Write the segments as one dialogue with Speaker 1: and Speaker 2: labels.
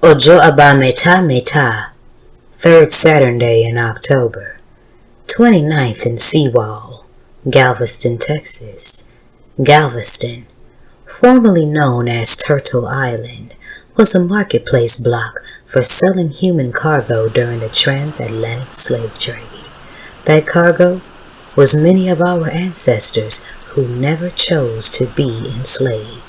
Speaker 1: Ojo Aba Meta Meta, third Saturday in October, 29th in Seawall, Galveston, Texas. Galveston, formerly known as Turtle Island, was a marketplace block for selling human cargo during the transatlantic slave trade. That cargo was many of our ancestors who never chose to be enslaved.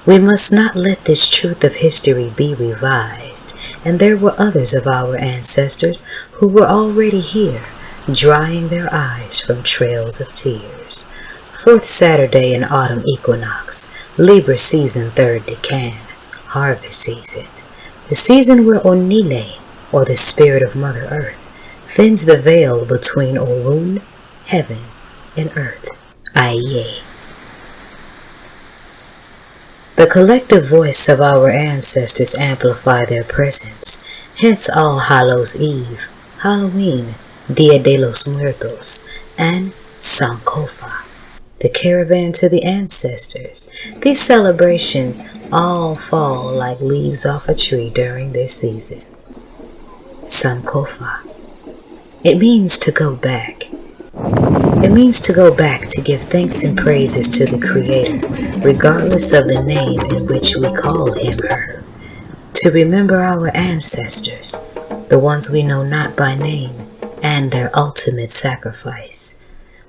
Speaker 1: We must not let this truth of history be revised, and there were others of our ancestors who were already here, drying their eyes from trails of tears. Fourth Saturday in autumn equinox, Libra season, third decan, harvest season. The season where Onile, or the spirit of Mother Earth, thins the veil between Orun, heaven, and earth. Aye. The collective voice of our ancestors amplify their presence, hence All Hallows Eve, Halloween, Dia de los Muertos, and Sankofa, the caravan to the ancestors. These celebrations all fall like leaves off a tree during this season. Sankofa. It means to go back. It means to go back to give thanks and praises to the Creator, regardless of the name in which we call him her. To remember our ancestors, the ones we know not by name, and their ultimate sacrifice.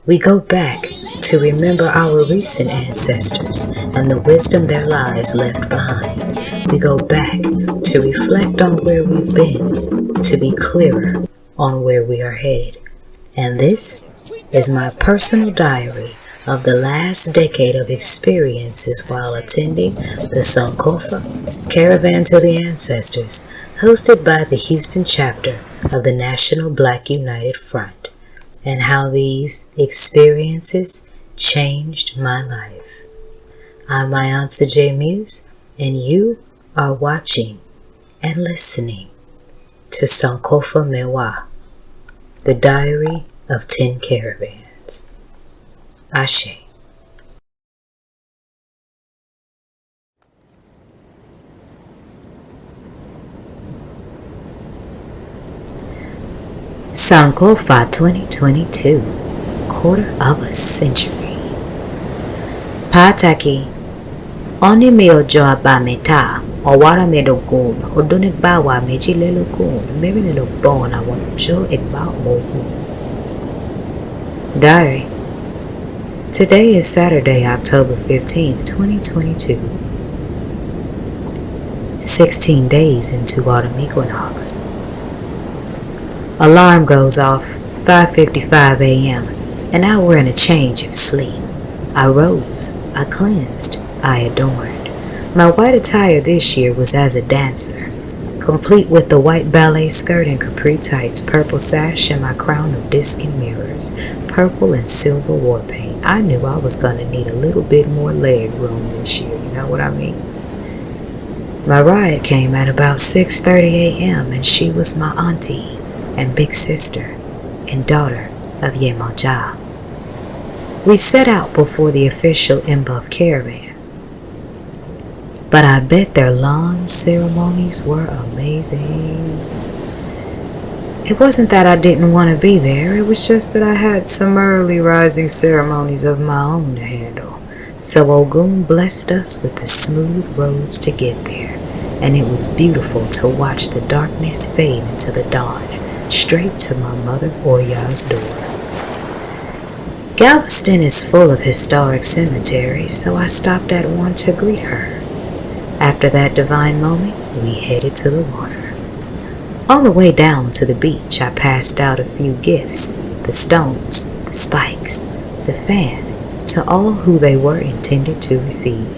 Speaker 1: We go back to remember our recent ancestors and the wisdom their lives left behind. We go back to reflect on where we've been, to be clearer on where we are headed. And this is my personal diary of the last decade of experiences while attending the Sankofa Caravan to the Ancestors, hosted by the Houston chapter of the National Black United Front, and how these experiences changed my life. I'm my Aunt J. Muse, and you are watching and listening to Sankofa Mewa, the Diary of 10 Caravans. Ashe. Sankofa 2022, quarter of a century. Pataki, oni me ojo abameta, owara me dogun, odonik bawa meji lelogun, maybe le bon I want jo ekba ogu. Diary. Today is Saturday, October 15th, 2022. 16 days into autumn equinox. Alarm goes off, 5:55 a.m., an hour and a change of sleep. I rose, I cleansed, I adorned. My white attire this year was as a dancer, complete with the white ballet skirt and capri tights, purple sash, and my crown of disc and mirrors, purple and silver war paint. I knew I was going to need a little bit more leg room this year, you know what I mean? My ride came at about 6:30 a.m. and she was my auntie and big sister and daughter of Yemoja. We set out before the official Mbuff caravan, but I bet their lawn ceremonies were amazing. It wasn't that I didn't want to be there, it was just that I had some early rising ceremonies of my own to handle. So Ogun blessed us with the smooth roads to get there, and it was beautiful to watch the darkness fade into the dawn, straight to my mother Oya's door. Galveston is full of historic cemeteries, so I stopped at one to greet her. After that divine moment, we headed to the water. On the way down to the beach, I passed out a few gifts, the stones, the spikes, the fan, to all who they were intended to receive.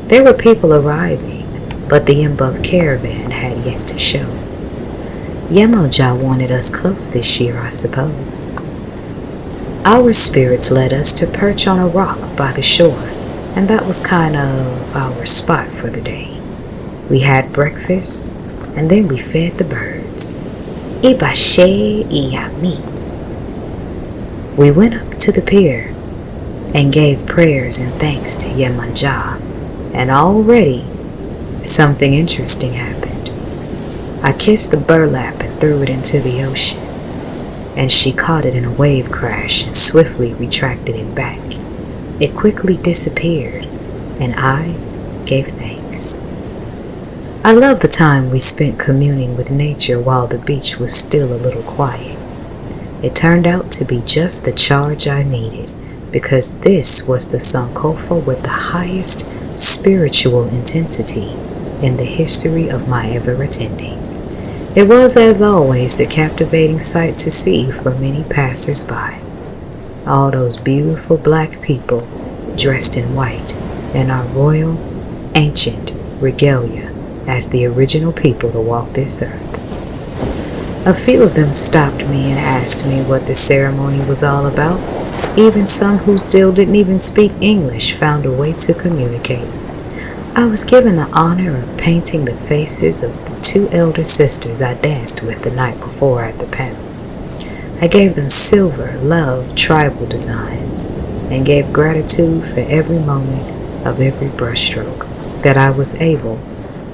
Speaker 1: There were people arriving, but the Mbuff caravan had yet to show. Yemoja wanted us close this year, I suppose. Our spirits led us to perch on a rock by the shore, and that was kind of our spot for the day. We had breakfast, and then we fed the birds. Ibashe Iyami. We went up to the pier and gave prayers and thanks to Yemoja, and already something interesting happened. I kissed the burlap and threw it into the ocean, and she caught it in a wave crash and swiftly retracted it back. It quickly disappeared, and I gave thanks. I loved the time we spent communing with nature while the beach was still a little quiet. It turned out to be just the charge I needed, because this was the Sankofa with the highest spiritual intensity in the history of my ever attending. It was, as always, a captivating sight to see for many passers-by. All those beautiful black people dressed in white in our royal, ancient regalia as the original people to walk this earth. A few of them stopped me and asked me what the ceremony was all about. Even some who still didn't even speak English found a way to communicate. I was given the honor of painting the faces of the 2 elder sisters I danced with the night before at the panel. I gave them silver, love, tribal designs, and gave gratitude for every moment of every brushstroke that I was able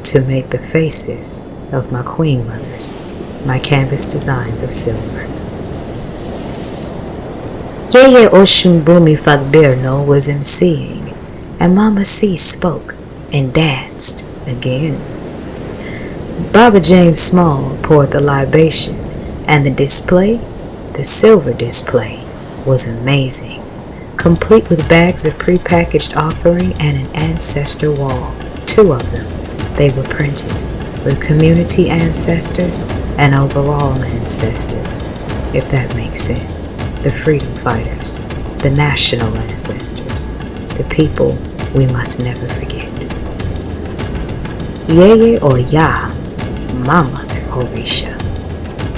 Speaker 1: to make the faces of my queen mothers, my canvas designs of silver. Yeye Oshumbumi Fagbirno was emceeing, and Mama C spoke and danced again. Baba James Small poured the libation, and the display, the silver display, was amazing, complete with bags of prepackaged offering and an ancestor wall, 2 of them. They were printed with community ancestors and overall ancestors, if that makes sense. The freedom fighters, the national ancestors, the people we must never forget. Yeye or Ya, my mother Orisha,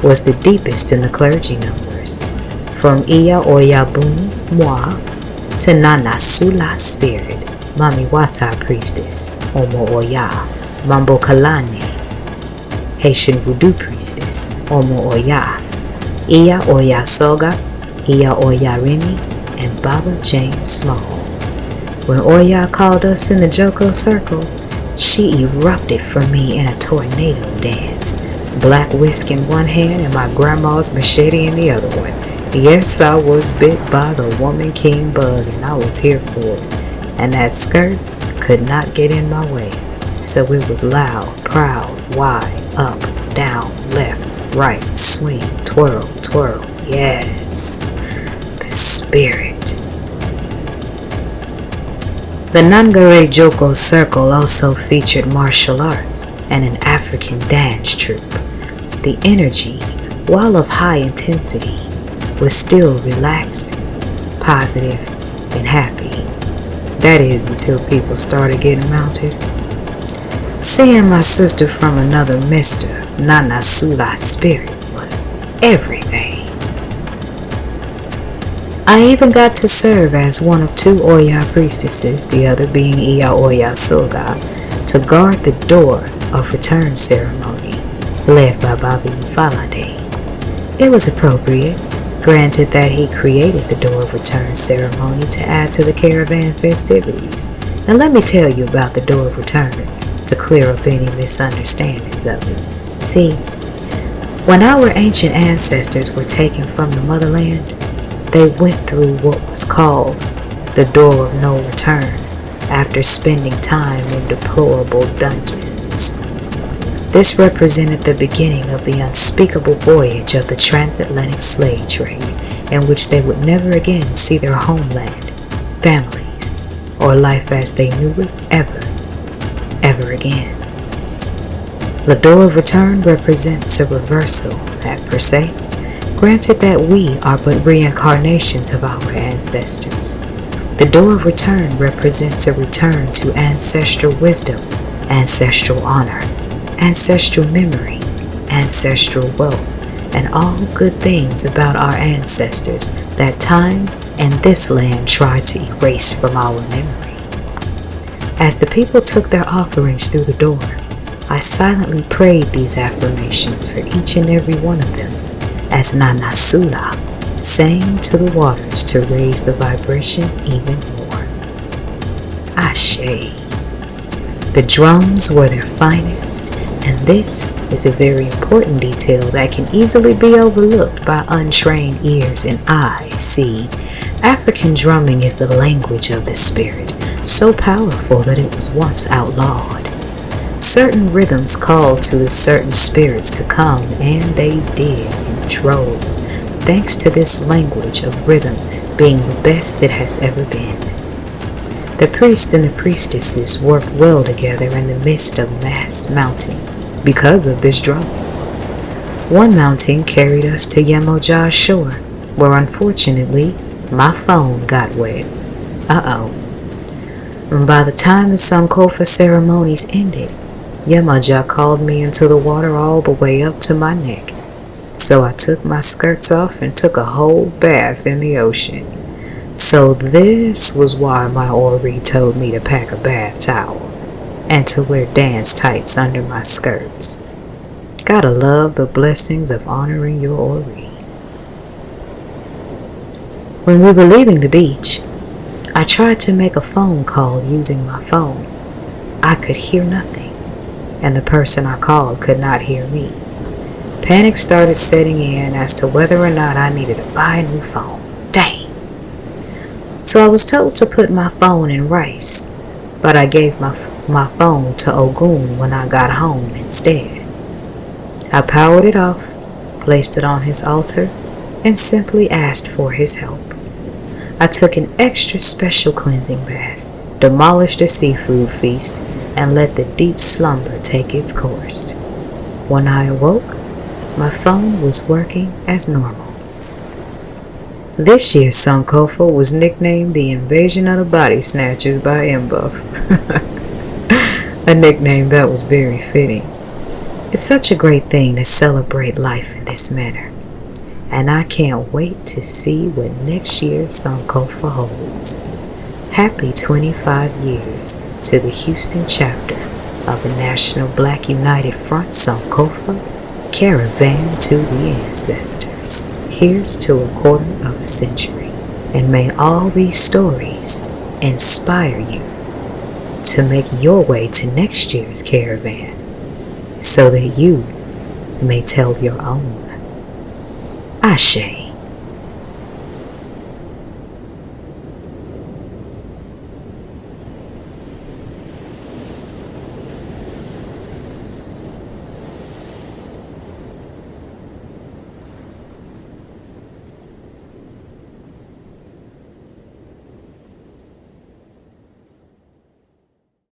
Speaker 1: was the deepest in the clergy numbers, from Iya Oyabun Mwa to Nana Sula Spirit, Mami Wata Priestess, Omo Oya, Mambo Kalani, Haitian Voodoo Priestess, Omo Oya, Iya Oya Soga, Iya Oya Remy, and Baba James Small. When Oya called us in the Joko Circle, she erupted for me in a tornado dance, black whisk in one hand and my grandma's machete in the other one. Yes, I was bit by the woman king bug, and I was here for it. And that skirt could not get in my way. So it was loud, proud, wide, up, down, left, right, swing, twirl, twirl. Yes, the spirit. The Nangare Joko Circle also featured martial arts and an African dance troupe. The energy, while of high intensity, was still relaxed, positive, and happy. That is, until people started getting mounted. Seeing my sister from another mister, Nana Sula Spirit, was everything. I even got to serve as one of 2 Oya priestesses, the other being Iya Oya Soga, to guard the door of return ceremony, led by Baba Falade. It was appropriate, granted that he created the door of return ceremony to add to the Caravan festivities. Now let me tell you about the door of return to clear up any misunderstandings of it. See, when our ancient ancestors were taken from the motherland, they went through what was called the door of no return after spending time in deplorable dungeons. This represented the beginning of the unspeakable voyage of the transatlantic slave trade, in which they would never again see their homeland, families, or life as they knew it ever again. The door of return represents a reversal at per se, granted that we are but reincarnations of our ancestors. The door of return represents a return to ancestral wisdom, ancestral honor, ancestral memory, ancestral wealth, and all good things about our ancestors that time and this land tried to erase from our memory. As the people took their offerings through the door, I silently prayed these affirmations for each and every one of them, as Nana Sula sang to the waters to raise the vibration even more. Ashe. The drums were their finest, And this is a very important detail that can easily be overlooked by untrained ears and eyes. See, African drumming is the language of the spirit, so powerful that it was once outlawed. Certain rhythms called to the certain spirits to come, and they did in droves, thanks to this language of rhythm being the best it has ever been. The priests and the priestesses worked well together in the midst of mass mounting because of this drumming. One mounting carried us to Yemoja's shore, where unfortunately my phone got wet. And by the time the Sankofa ceremonies ended, Yemoja called me into the water all the way up to my neck. So I took my skirts off and took a whole bath in the ocean. So this was why my Ori told me to pack a bath towel and to wear dance tights under my skirts. Gotta love the blessings of honoring your Ori. When we were leaving the beach, I tried to make a phone call using my phone. I could hear nothing, and the person I called could not hear me. Panic started setting in as to whether or not I needed to buy a new phone. Dang! So I was told to put my phone in rice, but I gave my phone to Ogun when I got home instead. I powered it off, placed it on his altar, and simply asked for his help. I took an extra special cleansing bath, demolished the seafood feast, and let the deep slumber take its course. When I awoke, my phone was working as normal. This year's Sankofa was nicknamed the Invasion of the Body Snatchers by Mbuff. A nickname that was very fitting. It's such a great thing to celebrate life in this manner, and I can't wait to see what next year's Sankofa holds. Happy 25 years to the Houston chapter of the National Black United Front Sankofa Caravan to the Ancestors. Here's to a quarter of a century, and may all these stories inspire you to make your way to next year's caravan so that you may tell your own. Ashe.